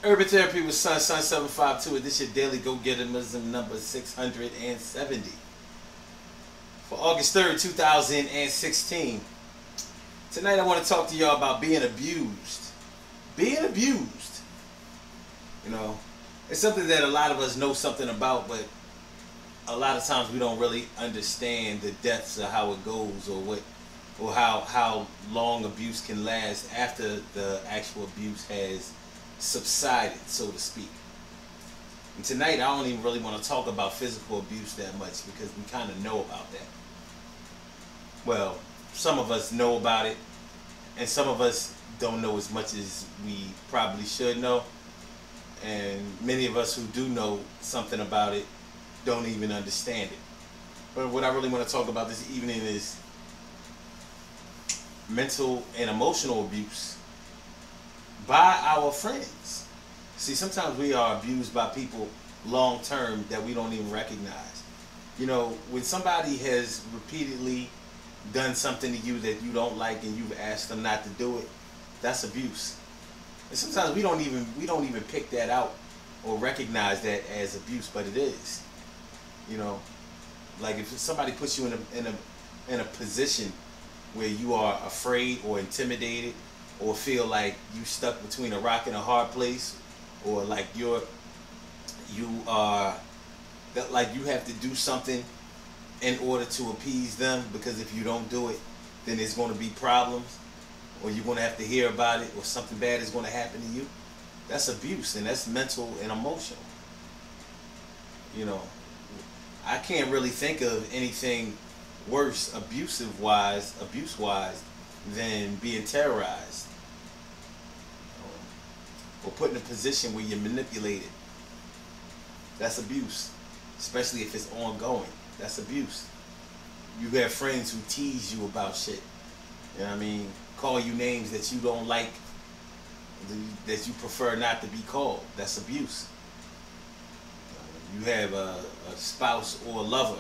Urban Therapy with Sun 752. This is your daily go-getterism number 670 for August 3rd, 2016. Tonight I want to talk to y'all about being abused. Being abused. You know, it's something that a lot of us know something about, but a lot of times we don't really understand the depths of how it goes, or how long abuse can last after the actual abuse has subsided, so to speak. And tonight I don't even really want to talk about physical abuse that much, because we kind of know about that. Well, some of us know about it, and some of us don't know as much as we probably should know, and many of us who do know something about it don't even understand it. But what I really want to talk about this evening is mental and emotional abuse by our friends. See, sometimes we are abused by people long term that we don't even recognize. You know, when somebody has repeatedly done something to you that you don't like and you've asked them not to do it, that's abuse. And sometimes we don't even pick that out or recognize that as abuse, but it is. You know, like if somebody puts you in a position where you are afraid or intimidated, or feel like you stuck between a rock and a hard place, or like you have to do something in order to appease them, because if you don't do it, then there's going to be problems, or you're going to have to hear about it, or something bad is going to happen to you. That's abuse, and that's mental and emotional. You know, I can't really think of anything worse abuse-wise, than being terrorized, or put in a position where you're manipulated. That's abuse, especially if it's ongoing. That's abuse. You have friends who tease you about shit. You know what I mean? Call you names that you don't like, that you prefer not to be called. That's abuse. You have a spouse or a lover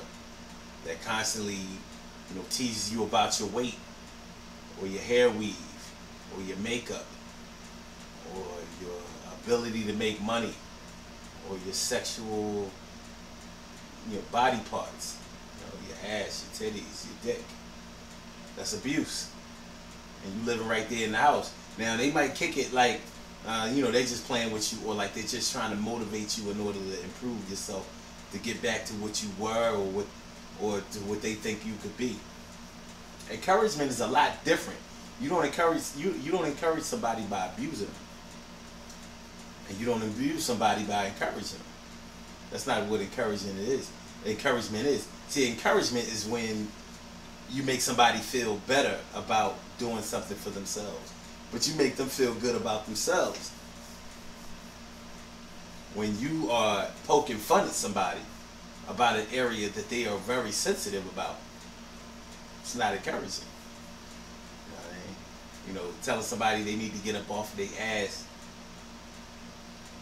that constantly, you know, teases you about your weight, or your hair weave, or your makeup, or your ability to make money, or your sexual, your body parts, you know, your ass, your titties, your dick. That's abuse. And you living right there in the house. Now they might kick it like, you know, they just playing with you, or like they're just trying to motivate you in order to improve yourself, to get back to what you were, or to what they think you could be. Encouragement is a lot different. You don't encourage somebody by abusing them, and you don't abuse somebody by encouraging them. That's not what encouragement is. Encouragement is when you make somebody feel better about doing something for themselves, but you make them feel good about themselves. When you are poking fun at somebody about an area that they are very sensitive about, it's not encouraging. You know what I mean? You know, telling somebody they need to get up off of their ass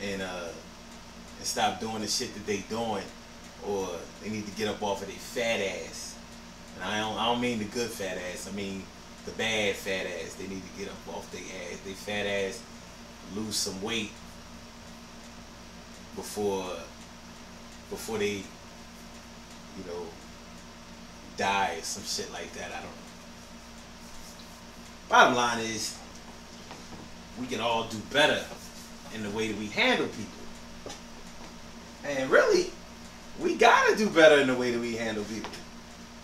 and stop doing the shit that they doing, or they need to get up off of their fat ass. And I don't mean the good fat ass. I mean the bad fat ass. They need to get up off their ass, their fat ass, lose some weight before they, you know, die or some shit like that. I don't know. Bottom line is, we can all do better in the way that we handle people. And really, we gotta do better in the way that we handle people.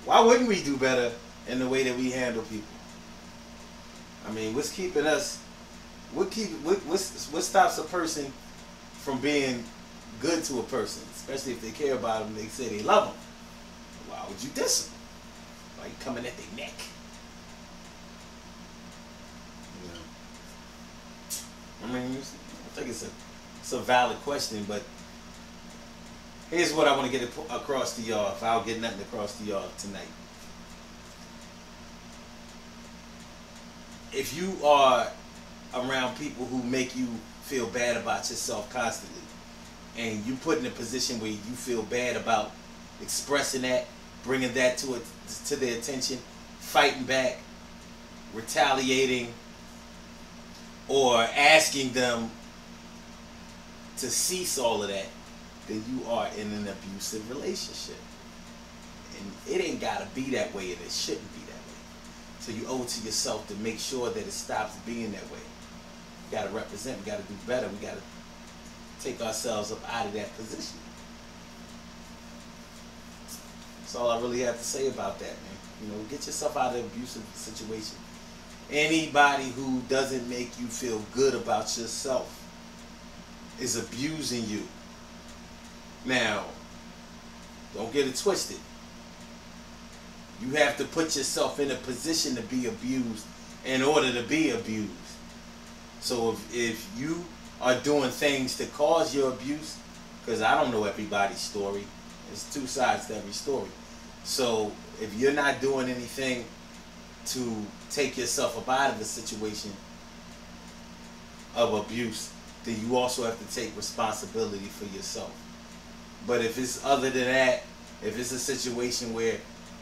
Why wouldn't we do better in the way that we handle people? I mean, what's keeping us? What stops a person from being good to a person, especially if they care about them, they say they love them? Why would you diss them? Why you coming at their neck? You know? I mean, I think it's a valid question, but here's what I want to get across to y'all, if I'll get nothing across to y'all tonight. If you are around people who make you feel bad about yourself constantly, and you put in a position where you feel bad about expressing that, bringing that to their attention, fighting back, retaliating, or asking them to cease all of that, then you are in an abusive relationship. And it ain't gotta be that way, and it shouldn't be that way. So you owe it to yourself to make sure that it stops being that way. We gotta represent, we gotta do better, we gotta take ourselves up out of that position. That's all I really have to say about that, man. You know, get yourself out of an abusive situation. Anybody who doesn't make you feel good about yourself is abusing you. Now, don't get it twisted. You have to put yourself in a position to be abused in order to be abused. So if you are doing things to cause your abuse, because I don't know everybody's story. There's two sides to every story. So if you're not doing anything to take yourself up out of a situation of abuse, then you also have to take responsibility for yourself. But if it's other than that, if it's a situation where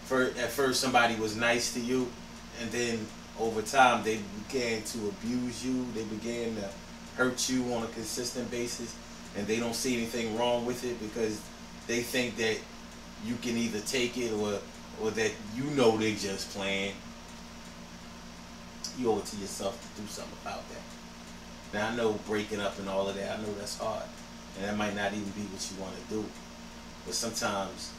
at first somebody was nice to you, and then over time they began to abuse you, they began to hurt you on a consistent basis, and they don't see anything wrong with it because they think that you can either take it or that you know they just playing, you owe it to yourself to do something about that. Now I know breaking up and all of that, I know that's hard, and that might not even be what you want to do, but sometimes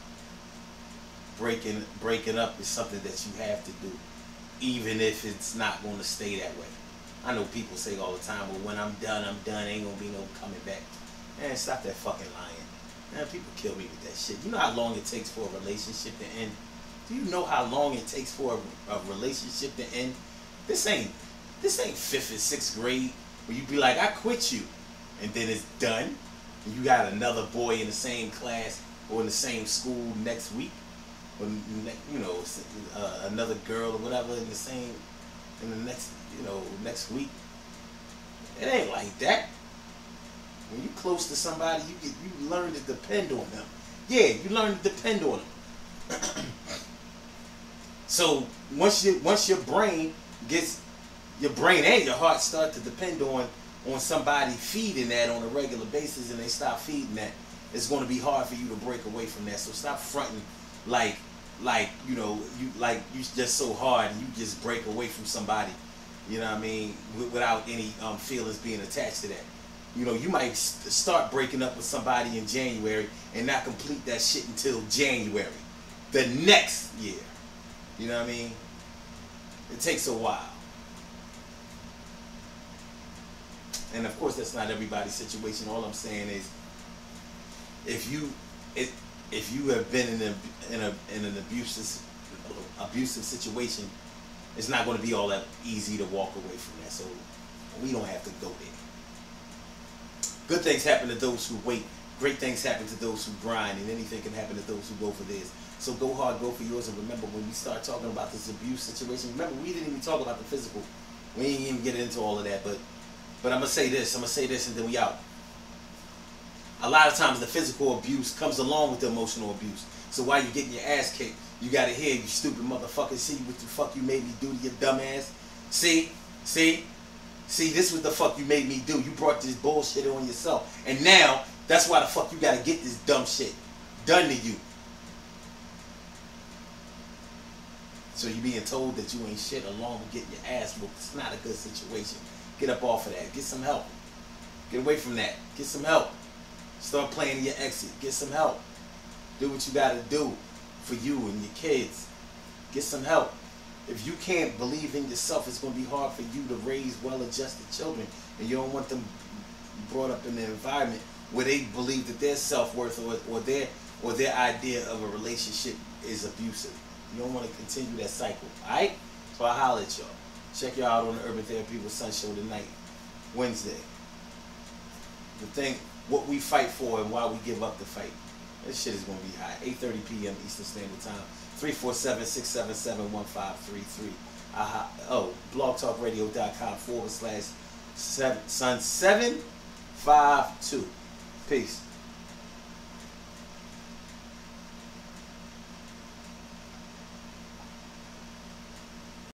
breaking up is something that you have to do, even if it's not going to stay that way. I know people say all the time, well, when I'm done, ain't gonna be no coming back. Man, stop that fucking lying. Man, people kill me with that shit. You know how long it takes for a relationship to end? Do you know how long it takes for a relationship to end? This ain't 5th and 6th grade where you be like, I quit you, and then it's done. And you got another boy in the same class or in the same school next week, or you know, another girl or whatever in the next week. It ain't like that. When you close to somebody, you learn to depend on them. Yeah, you learn to depend on them. So once your brain and your heart start to depend on somebody feeding that on a regular basis, and they stop feeding that, it's going to be hard for you to break away from that. So stop fronting like you just so hard and you just break away from somebody, you know what I mean, without any feelings being attached to that. You know, you might start breaking up with somebody in January and not complete that shit until January the next year. You know what I mean? It takes a while. And of course that's not everybody's situation. All I'm saying is if you have been in an abusive situation, it's not going to be all that easy to walk away from that. So we don't have to go there. Good things happen to those who wait. Great things happen to those who grind, and anything can happen to those who go for theirs. So go hard, go for yours, and remember when we start talking about this abuse situation, remember we didn't even talk about the physical. We didn't even get into all of that, but I'm going to say this, and then we out. A lot of times the physical abuse comes along with the emotional abuse. So while you're getting your ass kicked, you got to hear, you stupid motherfucker, see what the fuck you made me do to your dumb ass? See, this was the fuck you made me do. You brought this bullshit on yourself. And now, that's why the fuck you got to get this dumb shit done to you. So you being told that you ain't shit along with getting your ass whooped. It's not a good situation. Get up off of that. Get some help. Get away from that. Get some help. Start planning your exit. Get some help. Do what you got to do for you and your kids. Get some help. If you can't believe in yourself, it's going to be hard for you to raise well-adjusted children. And you don't want them brought up in an environment where they believe that their self-worth or their idea of a relationship is abusive. You don't want to continue that cycle. Alright? So I holler at y'all. Check y'all out on the Urban Therapy with Sun show tonight, Wednesday. The thing, what we fight for and why we give up the fight. This shit is going to be hot. 8:30 p.m. Eastern Standard Time. 347-677-1533. blogtalkradio.com/Sun752. Peace.